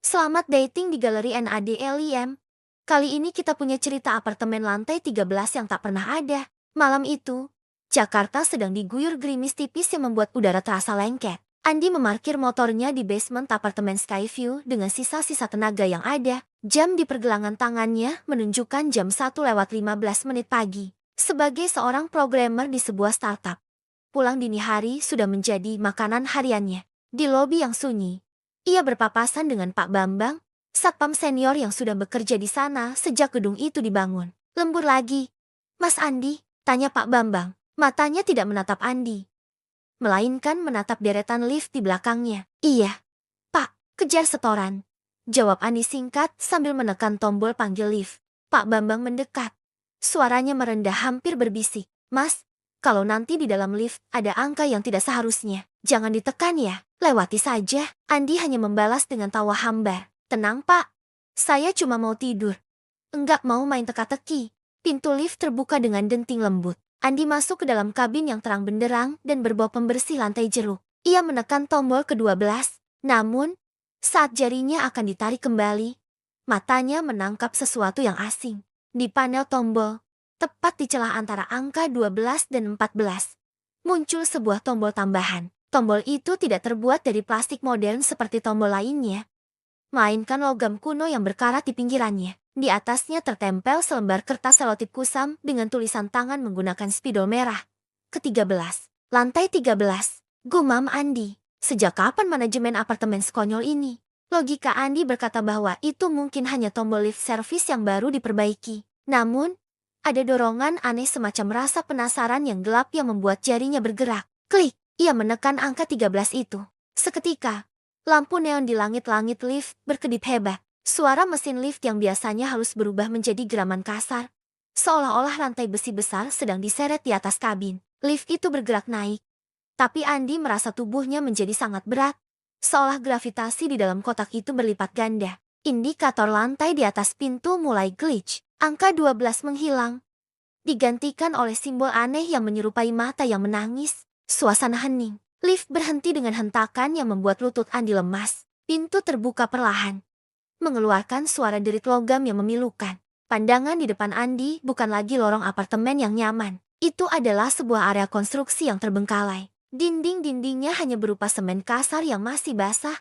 Selamat dating di Galeri NADLIM. Kali ini kita punya cerita apartemen lantai 13 yang tak pernah ada. Malam itu, Jakarta sedang diguyur gerimis tipis yang membuat udara terasa lengket. Andi memarkir motornya di basement apartemen Skyview dengan sisa-sisa tenaga yang ada. Jam di pergelangan tangannya menunjukkan jam 1:15 pagi. Sebagai seorang programmer di sebuah startup, pulang dini hari sudah menjadi makanan hariannya. Di lobi yang sunyi, ia berpapasan dengan Pak Bambang, satpam senior yang sudah bekerja di sana sejak gedung itu dibangun. Lembur lagi. Mas Andi, tanya Pak Bambang. Matanya tidak menatap Andi, melainkan menatap deretan lift di belakangnya. Iya, Pak, kejar setoran, jawab Andi singkat sambil menekan tombol panggil lift. Pak Bambang mendekat. Suaranya merendah hampir berbisik. Mas, kalau nanti di dalam lift ada angka yang tidak seharusnya, jangan ditekan ya, lewati saja. Andi hanya membalas dengan tawa hambar. Tenang Pak, saya cuma mau tidur. Enggak mau main teka-teki. Pintu lift terbuka dengan denting lembut. Andi masuk ke dalam kabin yang terang benderang dan berbau pembersih lantai jeruk. Ia menekan tombol ke-12, namun saat jarinya akan ditarik kembali, matanya menangkap sesuatu yang asing. Di panel tombol, tepat di celah antara angka 12 dan 14, muncul sebuah tombol tambahan. Tombol itu tidak terbuat dari plastik modern seperti tombol lainnya, melainkan logam kuno yang berkarat di pinggirannya. Di atasnya tertempel selembar kertas selotip kusam dengan tulisan tangan menggunakan spidol merah. Ke-13, lantai 13, gumam Andi. Sejak kapan manajemen apartemen sekonyol ini? Logika Andi berkata bahwa itu mungkin hanya tombol lift service yang baru diperbaiki. Namun, ada dorongan aneh semacam rasa penasaran yang gelap yang membuat jarinya bergerak. Klik, ia menekan angka 13 itu. Seketika, lampu neon di langit-langit lift berkedip hebat. Suara mesin lift yang biasanya halus berubah menjadi geraman kasar, seolah-olah rantai besi besar sedang diseret di atas kabin. Lift itu bergerak naik, tapi Andi merasa tubuhnya menjadi sangat berat, seolah gravitasi di dalam kotak itu berlipat ganda. Indikator lantai di atas pintu mulai glitch. Angka 12 menghilang, digantikan oleh simbol aneh yang menyerupai mata yang menangis. Suasana hening. Lift berhenti dengan hentakan yang membuat lutut Andi lemas. Pintu terbuka perlahan, mengeluarkan suara derit logam yang memilukan. Pandangan di depan Andi bukan lagi lorong apartemen yang nyaman. Itu adalah sebuah area konstruksi yang terbengkalai. Dinding-dindingnya hanya berupa semen kasar yang masih basah,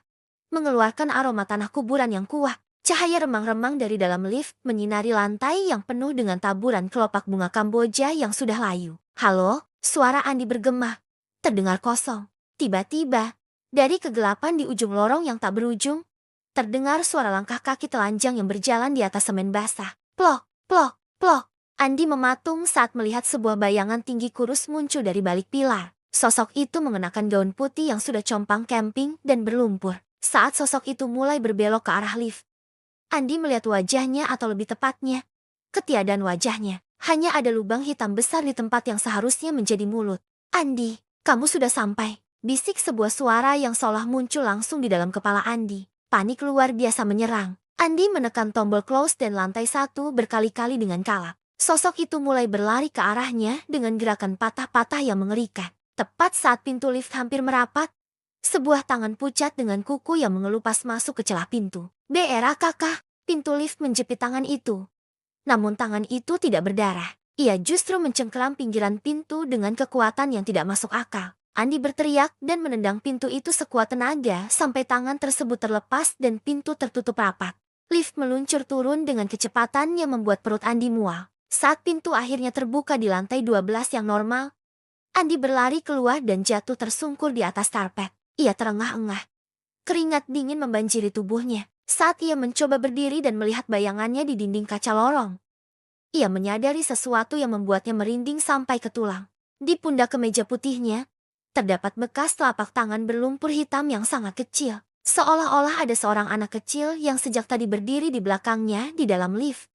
mengeluarkan aroma tanah kuburan yang kuat. Cahaya remang-remang dari dalam lift menyinari lantai yang penuh dengan taburan kelopak bunga Kamboja yang sudah layu. Halo, suara Andi bergema, terdengar kosong. Tiba-tiba, dari kegelapan di ujung lorong yang tak berujung, terdengar suara langkah kaki telanjang yang berjalan di atas semen basah. Plok, plok, plok. Andi mematung saat melihat sebuah bayangan tinggi kurus muncul dari balik pilar. Sosok itu mengenakan gaun putih yang sudah compang camping dan berlumpur. Saat sosok itu mulai berbelok ke arah lift, Andi melihat wajahnya, atau lebih tepatnya, ketiadaan wajahnya. Hanya ada lubang hitam besar di tempat yang seharusnya menjadi mulut. Andi, kamu sudah sampai. Bisik sebuah suara yang seolah muncul langsung di dalam kepala Andi. Panik luar biasa menyerang. Andi menekan tombol close dan lantai 1 berkali-kali dengan kalap. Sosok itu mulai berlari ke arahnya dengan gerakan patah-patah yang mengerikan. Tepat saat pintu lift hampir merapat, sebuah tangan pucat dengan kuku yang mengelupas masuk ke celah pintu. BRAKK, pintu lift menjepit tangan itu. Namun tangan itu tidak berdarah. Ia justru mencengkeram pinggiran pintu dengan kekuatan yang tidak masuk akal. Andi berteriak dan menendang pintu itu sekuat tenaga sampai tangan tersebut terlepas dan pintu tertutup rapat. Lift meluncur turun dengan kecepatan yang membuat perut Andi mual. Saat pintu akhirnya terbuka di lantai 12 yang normal, Andi berlari keluar dan jatuh tersungkur di atas karpet. Ia terengah-engah. Keringat dingin membanjiri tubuhnya. Saat ia mencoba berdiri dan melihat bayangannya di dinding kaca lorong, ia menyadari sesuatu yang membuatnya merinding sampai ke tulang. Di pundak kemeja putihnya, terdapat bekas telapak tangan berlumpur hitam yang sangat kecil. Seolah-olah ada seorang anak kecil yang sejak tadi berdiri di belakangnya di dalam lift.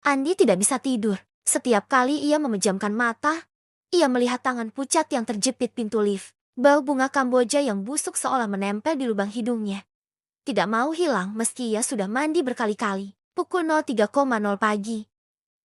Andi tidak bisa tidur. Setiap kali ia memejamkan mata, ia melihat tangan pucat yang terjepit pintu lift. Bau bunga Kamboja yang busuk seolah menempel di lubang hidungnya. Tidak mau hilang meski ia sudah mandi berkali-kali. Pukul 03.00 pagi.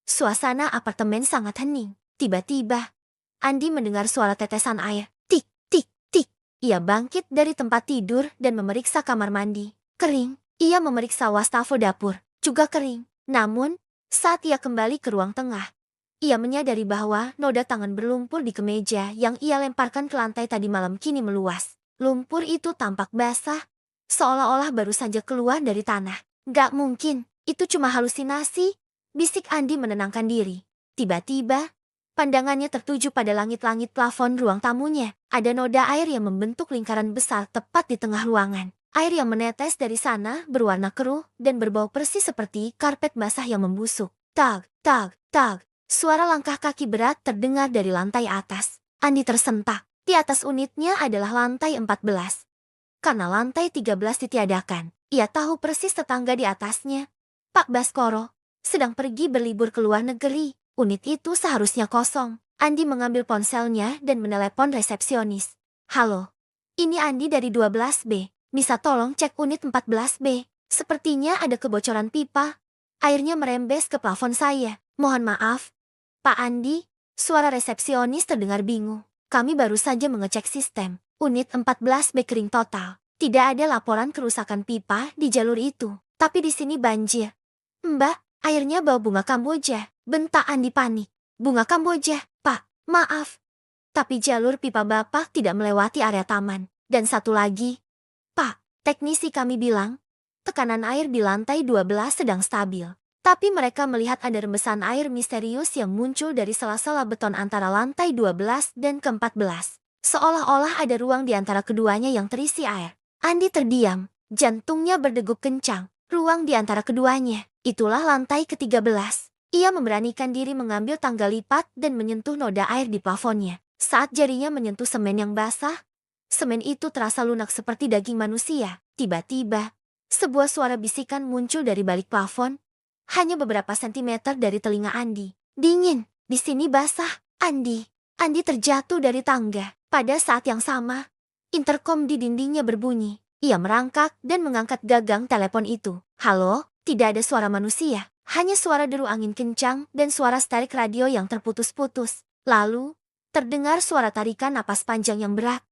Suasana apartemen sangat hening. Tiba-tiba, Andi mendengar suara tetesan air. Tik, tik, tik. Ia bangkit dari tempat tidur dan memeriksa kamar mandi. Kering, Ia memeriksa wastafel dapur, juga kering. Namun, saat ia kembali ke ruang tengah, ia menyadari bahwa noda tangan berlumpur di kemeja yang ia lemparkan ke lantai tadi malam kini meluas. Lumpur itu tampak basah, seolah-olah baru saja keluar dari tanah. Gak mungkin, itu cuma halusinasi, bisik Andi menenangkan diri. Tiba-tiba, pandangannya tertuju pada langit-langit plafon ruang tamunya. Ada noda air yang membentuk lingkaran besar tepat di tengah ruangan. Air yang menetes dari sana berwarna keruh dan berbau persis seperti karpet basah yang membusuk. Tag, tag, tag. Suara langkah kaki berat terdengar dari lantai atas. Andi tersentak. Di atas unitnya adalah lantai 14. Karena lantai 13 ditiadakan, ia tahu persis tetangga di atasnya. Pak Baskoro sedang pergi berlibur ke luar negeri. Unit itu seharusnya kosong. Andi mengambil ponselnya dan menelepon resepsionis. Halo, ini Andi dari 12B. Bisa tolong cek unit 14B. Sepertinya ada kebocoran pipa. Airnya merembes ke plafon saya. Mohon maaf. Pak Andi, suara resepsionis terdengar bingung. Kami baru saja mengecek sistem. Unit 14B kering total. Tidak ada laporan kerusakan pipa di jalur itu. Tapi di sini banjir. Mbak, airnya bau bunga Kamboja. Bentak Andi panik. Bunga Kamboja, Pak, maaf. Tapi jalur pipa Bapak tidak melewati area taman. Dan satu lagi, Pak, teknisi kami bilang, tekanan air di lantai 12 sedang stabil. Tapi mereka melihat ada rembesan air misterius yang muncul dari sela-sela beton antara lantai 12 dan ke-14. Seolah-olah ada ruang di antara keduanya yang terisi air. Andi terdiam, jantungnya berdegup kencang. Ruang di antara keduanya, itulah lantai ke-13. Ia memberanikan diri mengambil tangga lipat dan menyentuh noda air di plafonnya. Saat jarinya menyentuh semen yang basah, semen itu terasa lunak seperti daging manusia. Tiba-tiba, sebuah suara bisikan muncul dari balik plafon, hanya beberapa sentimeter dari telinga Andi. Dingin, di sini basah, Andi. Andi terjatuh dari tangga. Pada saat yang sama, interkom di dindingnya berbunyi. Ia merangkak dan mengangkat gagang telepon itu. Halo, tidak ada suara manusia. Hanya suara deru angin kencang dan suara sterik radio yang terputus-putus. Lalu, terdengar suara tarikan napas panjang yang berat.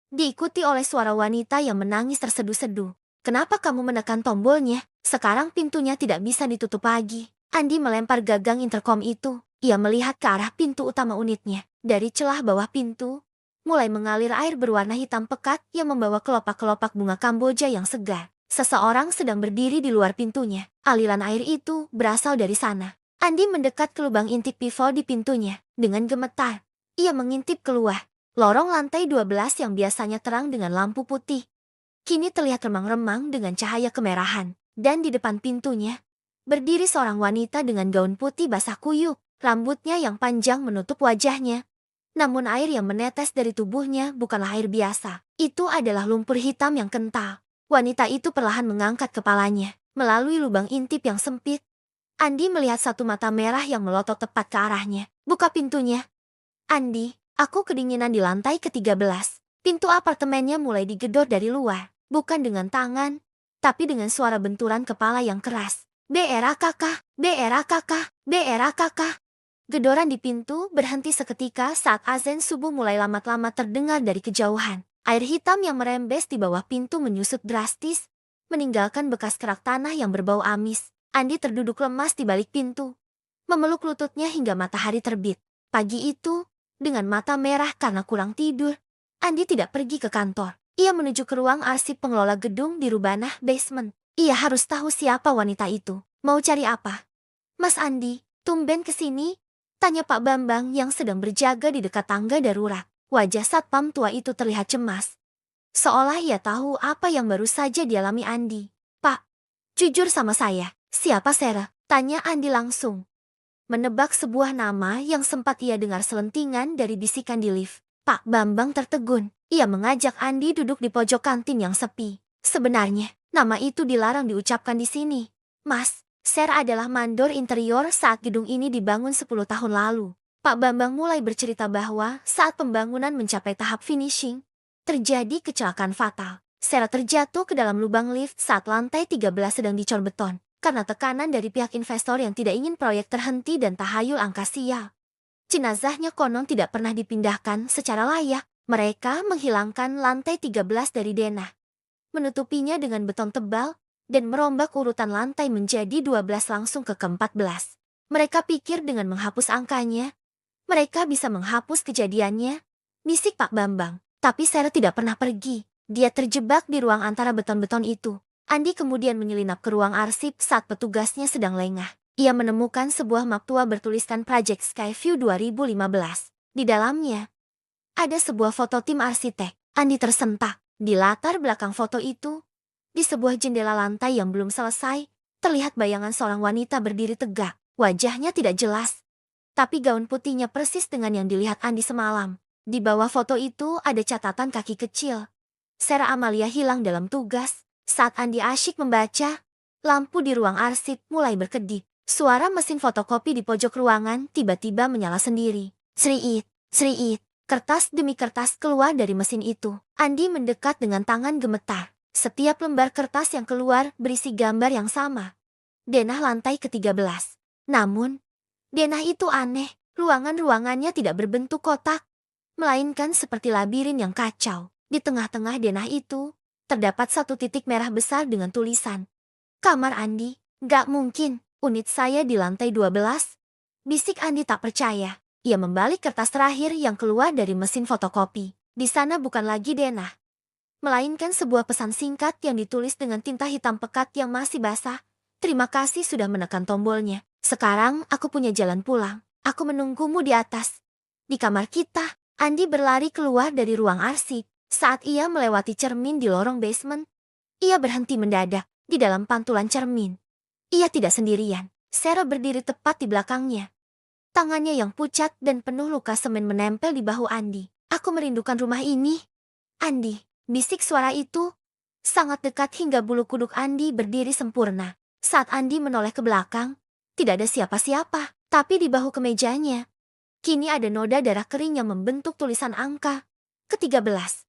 Diikuti oleh suara wanita yang menangis terseduh-seduh. Kenapa kamu menekan tombolnya? Sekarang pintunya tidak bisa ditutup lagi. Andi melempar gagang interkom itu. Ia melihat ke arah pintu utama unitnya. Dari celah bawah pintu, mulai mengalir air berwarna hitam pekat yang membawa kelopak-kelopak bunga Kamboja yang segar. Seseorang sedang berdiri di luar pintunya. Aliran air itu berasal dari sana. Andi mendekat ke lubang intip pivot di pintunya. Dengan gemetar, ia mengintip keluar. Lorong lantai 12 yang biasanya terang dengan lampu putih, kini terlihat remang-remang dengan cahaya kemerahan. Dan di depan pintunya, berdiri seorang wanita dengan gaun putih basah kuyup. Rambutnya yang panjang menutup wajahnya. Namun air yang menetes dari tubuhnya bukanlah air biasa. Itu adalah lumpur hitam yang kental. Wanita itu perlahan mengangkat kepalanya. Melalui lubang intip yang sempit, Andi melihat satu mata merah yang melotot tepat ke arahnya. Buka pintunya. Andi, aku kedinginan di lantai ke-13. Pintu apartemennya mulai digedor dari luar. Bukan dengan tangan, tapi dengan suara benturan kepala yang keras. BRAKK, BRAKK, BRAKK. Gedoran di pintu berhenti seketika saat azan subuh mulai lama-lama terdengar dari kejauhan. Air hitam yang merembes di bawah pintu menyusut drastis, meninggalkan bekas kerak tanah yang berbau amis. Andi terduduk lemas di balik pintu, memeluk lututnya hingga matahari terbit. Pagi itu, dengan mata merah karena kurang tidur, Andi tidak pergi ke kantor. Ia menuju ke ruang arsip pengelola gedung di Rubanah basement. Ia harus tahu siapa wanita itu. Mau cari apa? Mas Andi, tumben kesini? Tanya Pak Bambang yang sedang berjaga di dekat tangga darurat. Wajah satpam tua itu terlihat cemas. Seolah ia tahu apa yang baru saja dialami Andi. Pak, jujur sama saya, siapa Sarah? Tanya Andi langsung. Menebak sebuah nama yang sempat ia dengar selentingan dari bisikan di lift. Pak Bambang tertegun. Ia mengajak Andi duduk di pojok kantin yang sepi. Sebenarnya, nama itu dilarang diucapkan di sini. Mas, Sarah adalah mandor interior saat gedung ini dibangun 10 tahun lalu. Pak Bambang mulai bercerita bahwa saat pembangunan mencapai tahap finishing, terjadi kecelakaan fatal. Sarah terjatuh ke dalam lubang lift saat lantai 13 sedang dicor beton. Karena tekanan dari pihak investor yang tidak ingin proyek terhenti dan tahayul angka sial. Jenazahnya konon tidak pernah dipindahkan secara layak. Mereka menghilangkan lantai 13 dari denah, menutupinya dengan beton tebal, dan merombak urutan lantai menjadi 12 langsung ke ke-14. Mereka pikir dengan menghapus angkanya, mereka bisa menghapus kejadiannya, bisik Pak Bambang. Tapi Sarah tidak pernah pergi. Dia terjebak di ruang antara beton-beton itu. Andi kemudian menyelinap ke ruang arsip saat petugasnya sedang lengah. Ia menemukan sebuah map tua bertuliskan Project Skyview 2015. Di dalamnya, ada sebuah foto tim arsitek. Andi tersentak. Di latar belakang foto itu, di sebuah jendela lantai yang belum selesai, terlihat bayangan seorang wanita berdiri tegak. Wajahnya tidak jelas, tapi gaun putihnya persis dengan yang dilihat Andi semalam. Di bawah foto itu ada catatan kaki kecil. Sarah Amalia hilang dalam tugas. Saat Andi asyik membaca, lampu di ruang arsip mulai berkedip. Suara mesin fotokopi di pojok ruangan tiba-tiba menyala sendiri. Sriit, sriit, kertas demi kertas keluar dari mesin itu. Andi mendekat dengan tangan gemetar. Setiap lembar kertas yang keluar berisi gambar yang sama. Denah lantai ke-13. Namun, denah itu aneh. Ruangan-ruangannya tidak berbentuk kotak, melainkan seperti labirin yang kacau. Di tengah-tengah denah itu, terdapat satu titik merah besar dengan tulisan, "Kamar Andi." "Gak mungkin, unit saya di lantai 12. Bisik Andi tak percaya. Ia membalik kertas terakhir yang keluar dari mesin fotokopi. Di sana bukan lagi denah, melainkan sebuah pesan singkat yang ditulis dengan tinta hitam pekat yang masih basah. "Terima kasih sudah menekan tombolnya. Sekarang aku punya jalan pulang. Aku menunggumu di atas." Di kamar kita, Andi berlari keluar dari ruang arsip. Saat ia melewati cermin di lorong basement, ia berhenti mendadak. Di dalam pantulan cermin, ia tidak sendirian. Sarah berdiri tepat di belakangnya. Tangannya yang pucat dan penuh luka semen menempel di bahu Andi. "Aku merindukan rumah ini, Andi," bisik suara itu. Sangat dekat hingga bulu kuduk Andi berdiri sempurna. Saat Andi menoleh ke belakang, tidak ada siapa-siapa. Tapi di bahu kemejanya, kini ada noda darah kering yang membentuk tulisan angka ke-13.